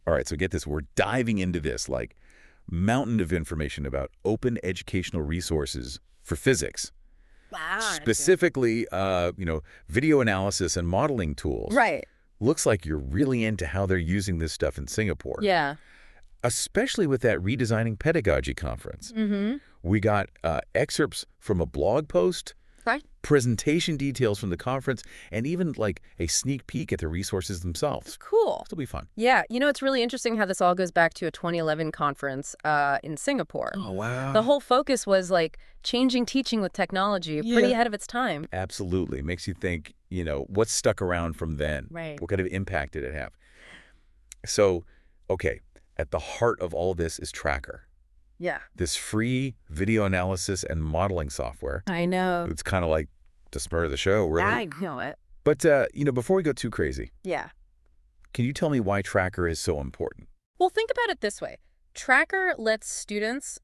All right, so get this. We're diving into this like mountain of information about open educational resources for physics. Wow. Specifically, video analysis and modeling tools. Right. Looks like you're really into how they're using this stuff in Singapore. Yeah. Especially with that Redesigning Pedagogy conference. Mm-hmm. We got excerpts from a blog post, Right. presentation details from the conference, and even like a sneak peek at the resources themselves. Cool. It'll be fun. Yeah. It's really interesting how this all goes back to a 2011 conference in Singapore. Oh, wow. The whole focus was like changing teaching with technology, pretty ahead of its time. Absolutely. Makes you think, what's stuck around from then? Right. What kind of impact did it have? So, okay, at the heart of all this is Tracker. Yeah. This free video analysis and modeling software. I know. It's kind of like the spur of the show, really. I know it. But, before we go too crazy, Yeah. can you tell me why Tracker is so important? Well, think about it this way. Tracker lets students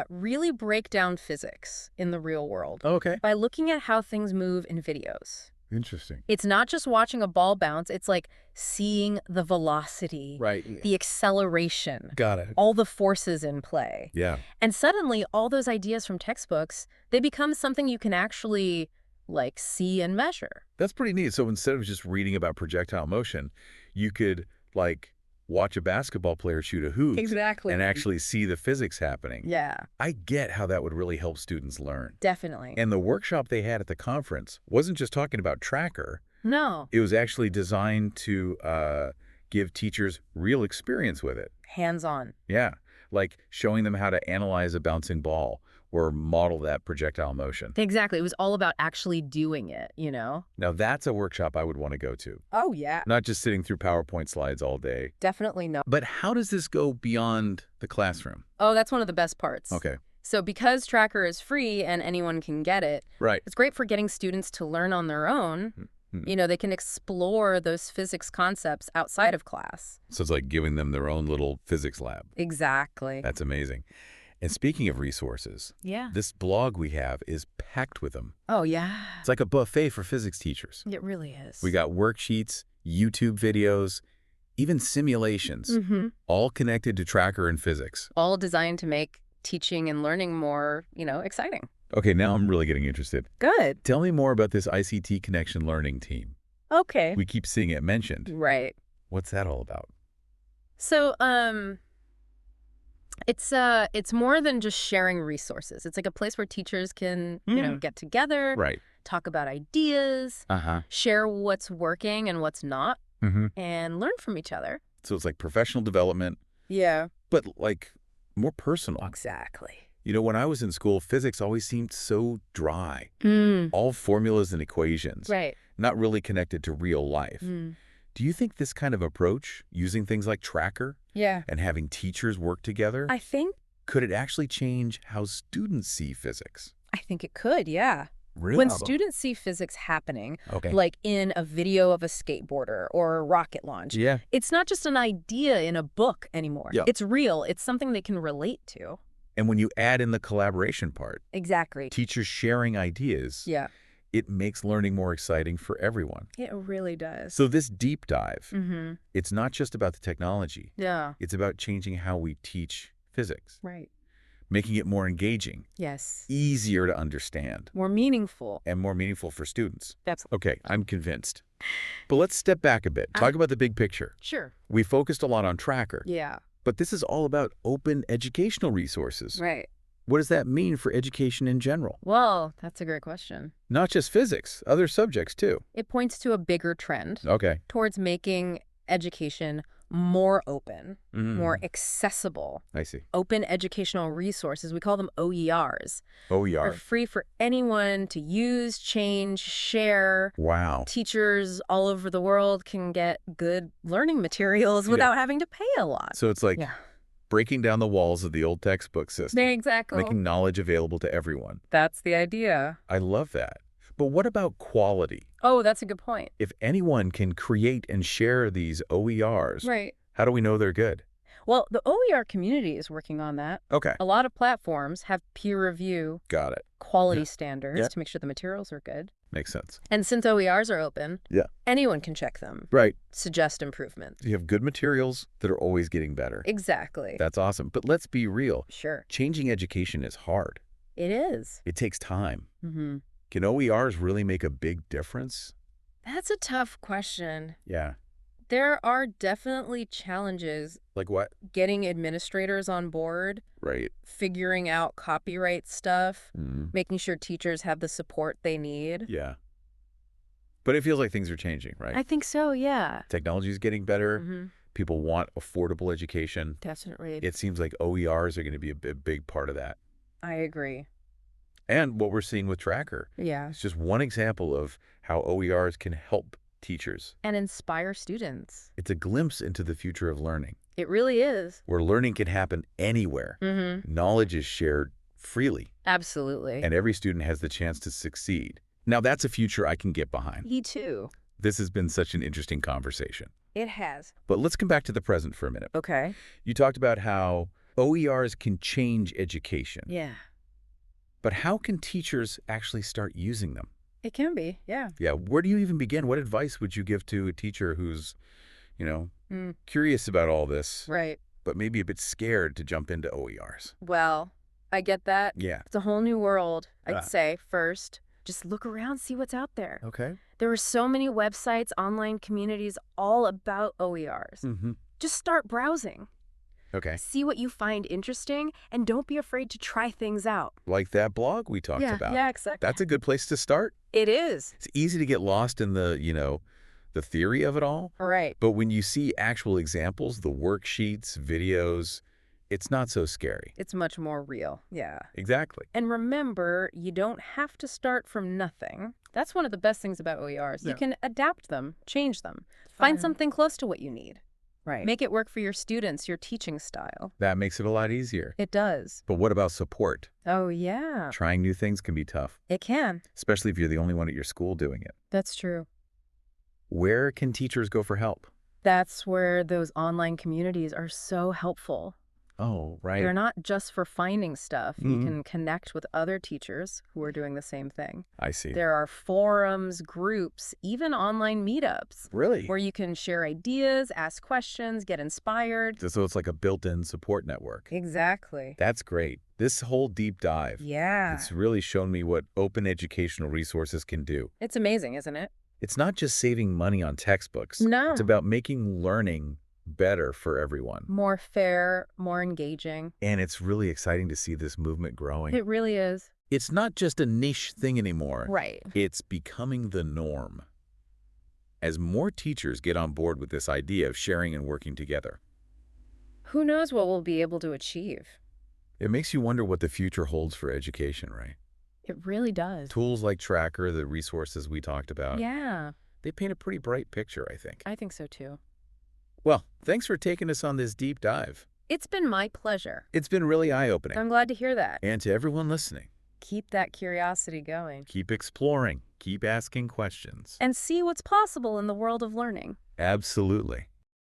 really break down physics in the real world Okay. by looking at how things move in videos. Interesting. It's not just watching a ball bounce. It's like seeing the velocity, Right. the acceleration, Got it. all the forces in play. Yeah. And suddenly, all those ideas from textbooks, they become something you can actually, like, see and measure. That's pretty neat. So instead of just reading about projectile motion, you could, like, watch a basketball player shoot a hoop. Exactly. And actually see the physics happening. Yeah, I get how that would really help students learn. definitely. And the workshop they had at the conference wasn't just talking about Tracker. No, It was actually designed to give teachers real experience with it. hands-on. Yeah, like showing them how to analyze a bouncing ball or model that projectile motion. Exactly. It was all about actually doing it, Now, that's a workshop I would want to go to. Oh, yeah. Not just sitting through PowerPoint slides all day. Definitely no. But how does this go beyond the classroom? Oh, that's one of the best parts. Okay. So because Tracker is free and anyone can get it, Right. it's great for getting students to learn on their own. They can explore those physics concepts outside of class. So it's like giving them their own little physics lab. Exactly. That's amazing. And speaking of resources, Yeah. this blog we have is packed with them. Oh, yeah. It's like a buffet for physics teachers. It really is. We got worksheets, YouTube videos, even simulations, all connected to Tracker and physics. all designed to make teaching and learning more, exciting. Okay, now I'm really getting interested. Good. Tell me more about this ICT Connection Learning team. Okay. We keep seeing it mentioned. Right. What's that all about? So, it's more than just sharing resources. It's like a place where teachers can, get together, Right. talk about ideas, Uh-huh. share what's working and what's not, Mm-hmm. and learn from each other. So it's like professional development, Yeah. but like more personal. Exactly. When I was in school, physics always seemed so dry. Mm. All formulas and equations, Right. not really connected to real life. Mm. Do you think this kind of approach, using things like Tracker Yeah. and having teachers work together, I think could it actually change how students see physics? it could, yeah. Really? When students see physics happening, Okay. like in a video of a skateboarder or a rocket launch, Yeah. it's not just an idea in a book anymore. Yeah. It's real. It's something they can relate to. And when you add in the collaboration part, Exactly. teachers sharing ideas, Yeah. it makes learning more exciting for everyone. It really does. So this deep dive, Mm-hmm. it's not just about the technology. Yeah. It's about changing how we teach physics, Right. making it more engaging, Yes. easier to understand, More meaningful. and more meaningful for students. That's Okay, I'm convinced. But let's step back a bit. Talk about the big picture. sure. We focused a lot on Tracker, Yeah. but this is all about open educational resources. Right. What does that mean for education in general? Well, that's a great question. Not just physics, other subjects too. It points to a bigger trend Okay. towards making education more open, Mm. more accessible. I see. Open educational resources, we call them OERs, are OER. free for anyone to use, change, share. Wow. Teachers all over the world can get good learning materials without having to pay a lot. So it's like Yeah. breaking down the walls of the old textbook system, Exactly. making knowledge available to everyone. That's the idea. I love that. But what about quality? Oh, that's a good point. If anyone can create and share these OERs, Right. how do we know they're good? Well, the OER community is working on that. Okay. A lot of platforms have peer review, Got it. quality standards Yeah. to make sure the materials are good. Makes sense. And since OERs are open, Yeah. anyone can check them, Right. suggest improvements. You have good materials that are always getting better. Exactly. That's awesome. But let's be real. Sure. Changing education is hard. It is. It takes time. Mm-hmm. Can OERs really make a big difference? That's a tough question. Yeah. There are definitely challenges Like what? getting administrators on board, Right. figuring out copyright stuff, Mm. making sure teachers have the support they need. Yeah. But it feels like things are changing, right? I think so, yeah. Technology is getting better. Mm-hmm. People want affordable education. Definitely. It seems like OERs are going to be a big part of that. I agree. And what we're seeing with Tracker. Yeah. It's just one example of how OERs can help teachers. And inspire students. It's a glimpse into the future of learning, It really is. where learning can happen anywhere. Mm-hmm. Knowledge is shared freely, Absolutely. and every student has the chance to succeed. Now, that's a future I can get behind. Me too. This has been such an interesting conversation. It has. But let's come back to the present for a minute. Okay. You talked about how OERs can change education. Yeah. But how can teachers actually start using them? It can be, yeah. Yeah, where do you even begin? What advice would you give to a teacher who's, curious about all this, Right. but maybe a bit scared to jump into OERs? Well, I get that. Yeah. It's a whole new world. Ah. I'd say, first, just look around, see what's out there. Okay. There are so many websites, online communities, all about OERs. Mm-hmm. Just start browsing. Okay. See what you find interesting, and don't be afraid to try things out. Like that blog we talked about. Yeah, exactly. That's a good place to start. It is. It's easy to get lost in the theory of it all. Right. But when you see actual examples, the worksheets, videos, it's not so scary. It's much more real. Yeah. Exactly. And remember, you don't have to start from nothing. That's one of the best things about OERs. Yeah. You can adapt them, change them, find something close to what you need. Right. Make it work for your students, your teaching style. That makes it a lot easier. It does. But what about support? Oh, yeah. Trying new things can be tough, It can. especially if you're the only one at your school doing it. That's true. Where can teachers go for help? That's where those online communities are so helpful. Oh, right. They're not just for finding stuff. You Mhm. can connect with other teachers who are doing the same thing. I see. There are forums, groups, even online meetups Really? where you can share ideas, ask questions, get inspired. So it's like a built-in support network. Exactly. That's great. This whole deep dive, Yeah. it's really shown me what open educational resources can do. It's amazing, isn't it? It's not just saving money on textbooks. No. It's about making learning better for everyone. More fair, more engaging. And it's really exciting to see this movement growing. It really is. It's not just a niche thing anymore. Right. It's becoming the norm. As more teachers get on board with this idea of sharing and working together, Who knows what we'll be able to achieve? it makes you wonder what the future holds for education, right? It really does. Tools like Tracker, the resources we talked about, Yeah, they paint a pretty bright picture, I think. I think so too. Well, thanks for taking us on this deep dive. It's been my pleasure. It's been really eye-opening. I'm glad to hear that. And to everyone listening, Keep that curiosity going. keep exploring, keep asking questions. And see what's possible in the world of learning. Absolutely.